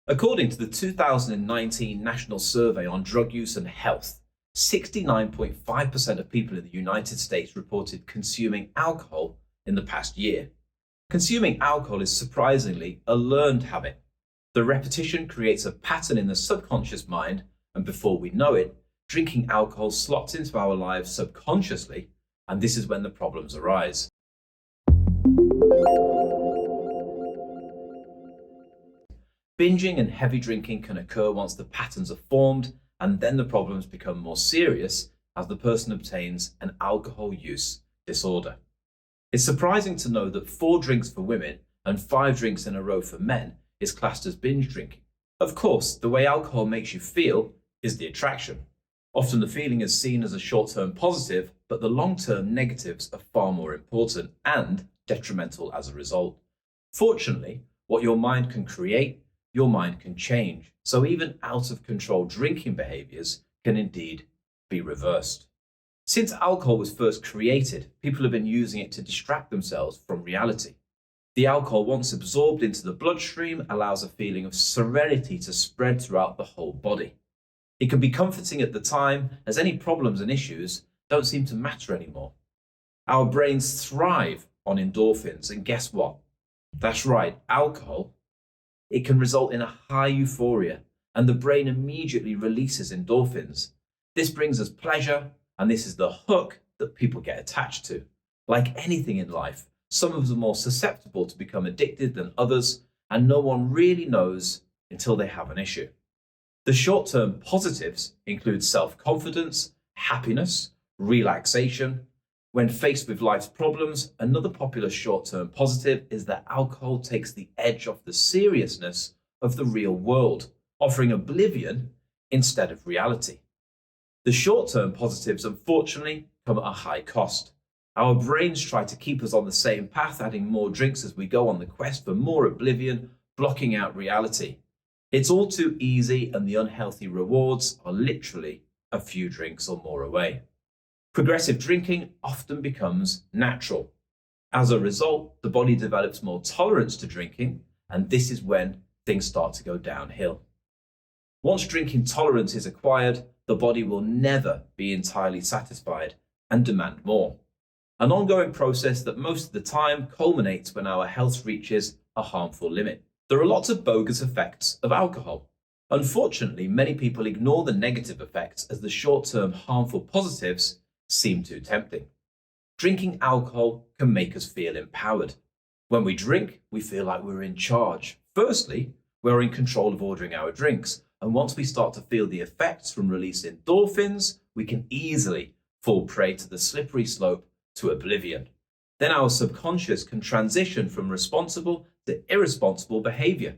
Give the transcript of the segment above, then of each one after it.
According to the 2019 National Survey on Drug Use and Health, 69.5% of people in the United States reported consuming alcohol in the past year. Consuming alcohol is surprisingly a learned habit. The repetition creates a pattern in the subconscious mind, and before we know it, drinking alcohol slots into our lives subconsciously, and this is when the problems arise. Binging and heavy drinking can occur once the patterns are formed, and then the problems become more serious as the person obtains an alcohol use disorder. It's surprising to know that 4 drinks for women and 5 drinks in a row for men is classed as binge drinking. Of course, the way alcohol makes you feel is the attraction. Often the feeling is seen as a short-term positive, but the long-term negatives are far more important and detrimental as a result. Fortunately, what your mind can create, your mind can change. So even out of control drinking behaviors can indeed be reversed. Since alcohol was first created, people have been using it to distract themselves from reality. The alcohol, once absorbed into the bloodstream, allows a feeling of serenity to spread throughout the whole body. It can be comforting at the time, as any problems and issues don't seem to matter anymore. Our brains thrive on endorphins, and guess what? That's right, alcohol. It can result in a high euphoria, and the brain immediately releases endorphins. This brings us pleasure, and this is the hook that people get attached to. Like anything in life, some of us are more susceptible to become addicted than others, and no one really knows until they have an issue. The short-term positives include self-confidence, happiness, relaxation. When faced with life's problems, another popular short-term positive is that alcohol takes the edge off the seriousness of the real world, offering oblivion instead of reality. The short-term positives, unfortunately, come at a high cost. Our brains try to keep us on the same path, adding more drinks as we go on the quest for more oblivion, blocking out reality. It's all too easy, and the unhealthy rewards are literally a few drinks or more away. Progressive drinking often becomes natural. As a result, the body develops more tolerance to drinking, and this is when things start to go downhill. Once drinking tolerance is acquired, the body will never be entirely satisfied and demand more. An ongoing process that most of the time culminates when our health reaches a harmful limit. There are lots of bogus effects of alcohol. Unfortunately, many people ignore the negative effects as the short-term harmful positives seem too tempting. Drinking alcohol can make us feel empowered. When we drink, we feel like we're in charge. Firstly, we're in control of ordering our drinks, and once we start to feel the effects from released endorphins, we can easily fall prey to the slippery slope to oblivion. Then our subconscious can transition from responsible to irresponsible behavior.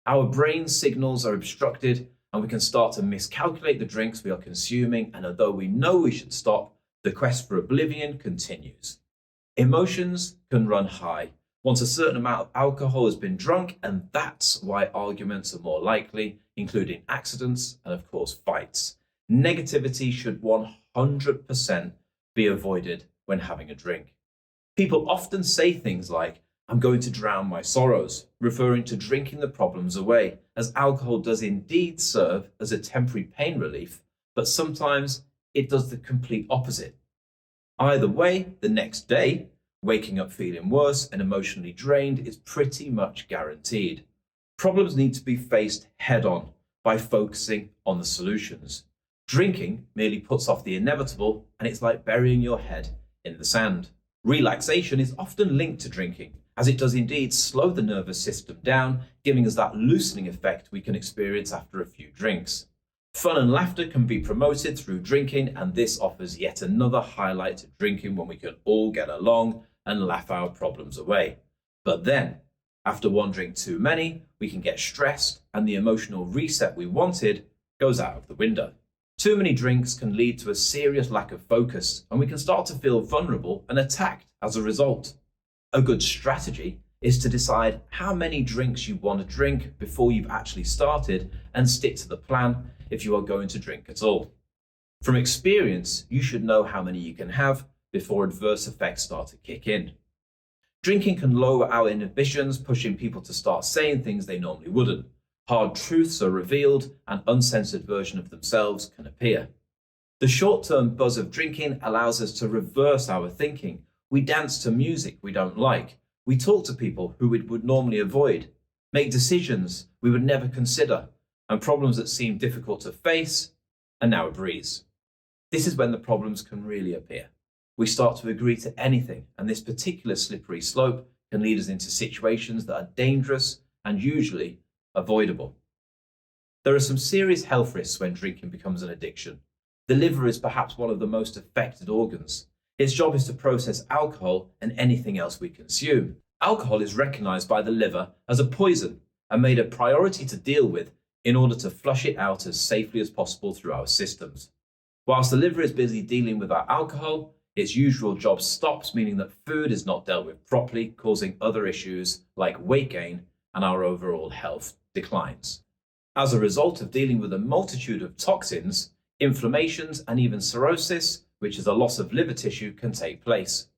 Our brain signals are obstructed, and we can start to miscalculate the drinks we are consuming, and although we know we should stop, the quest for oblivion continues. Emotions can run high once a certain amount of alcohol has been drunk, and that's why arguments are more likely, including accidents and, of course, fights. Negativity should 100% be avoided when having a drink. People often say things like, "I'm going to drown my sorrows," referring to drinking the problems away, as alcohol does indeed serve as a temporary pain relief, but sometimes it does the complete opposite. Either way, the next day, waking up feeling worse and emotionally drained is pretty much guaranteed. Problems need to be faced head on by focusing on the solutions. Drinking merely puts off the inevitable, and it's like burying your head in the sand. Relaxation is often linked to drinking, as it does indeed slow the nervous system down, giving us that loosening effect we can experience after a few drinks. Fun and laughter can be promoted through drinking, and this offers yet another highlight to drinking when we can all get along and laugh our problems away. But then, after one drink too many, we can get stressed, and the emotional reset we wanted goes out of the window. Too many drinks can lead to a serious lack of focus, and we can start to feel vulnerable and attacked as a result. A good strategy is to decide how many drinks you want to drink before you've actually started, and stick to the plan if you are going to drink at all. From experience, you should know how many you can have before adverse effects start to kick in. Drinking can lower our inhibitions, pushing people to start saying things they normally wouldn't. Hard truths are revealed, and uncensored version of themselves can appear. The short-term buzz of drinking allows us to reverse our thinking. We dance to music we don't like. We talk to people who we would normally avoid, make decisions we would never consider, and problems that seem difficult to face are now a breeze. This is when the problems can really appear. We start to agree to anything, and this particular slippery slope can lead us into situations that are dangerous and usually avoidable. There are some serious health risks when drinking becomes an addiction. The liver is perhaps one of the most affected organs. Its job is to process alcohol and anything else we consume. Alcohol is recognized by the liver as a poison and made a priority to deal with in order to flush it out as safely as possible through our systems. Whilst the liver is busy dealing with our alcohol, its usual job stops, meaning that food is not dealt with properly, causing other issues like weight gain and our overall health declines. As a result of dealing with a multitude of toxins, inflammations, and even cirrhosis, which is a loss of liver tissue, can take place.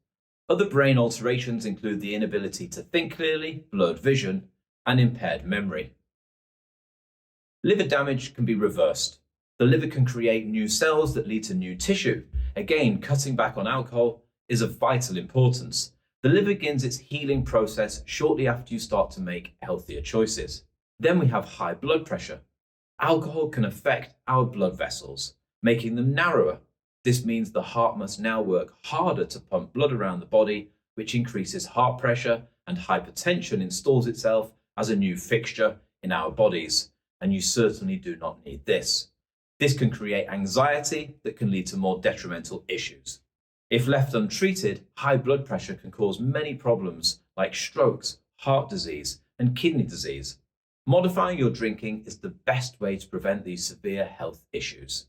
Other brain alterations include the inability to think clearly, blurred vision, and impaired memory. Liver damage can be reversed. The liver can create new cells that lead to new tissue. Again, cutting back on alcohol is of vital importance. The liver begins its healing process shortly after you start to make healthier choices. Then we have high blood pressure. Alcohol can affect our blood vessels, making them narrower. This means the heart must now work harder to pump blood around the body, which increases heart pressure, and hypertension installs itself as a new fixture in our bodies. And you certainly do not need this. This can create anxiety that can lead to more detrimental issues. If left untreated, high blood pressure can cause many problems like strokes, heart disease, and kidney disease. Modifying your drinking is the best way to prevent these severe health issues.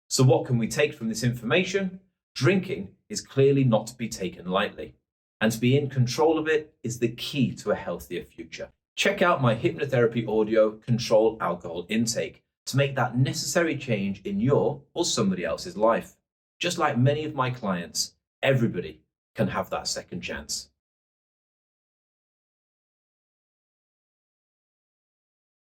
So what can we take from this information? Drinking is clearly not to be taken lightly, and to be in control of it is the key to a healthier future. Check out my hypnotherapy audio, Control Alcohol Intake, to make that necessary change in your or somebody else's life. Just like many of my clients, everybody can have that second chance.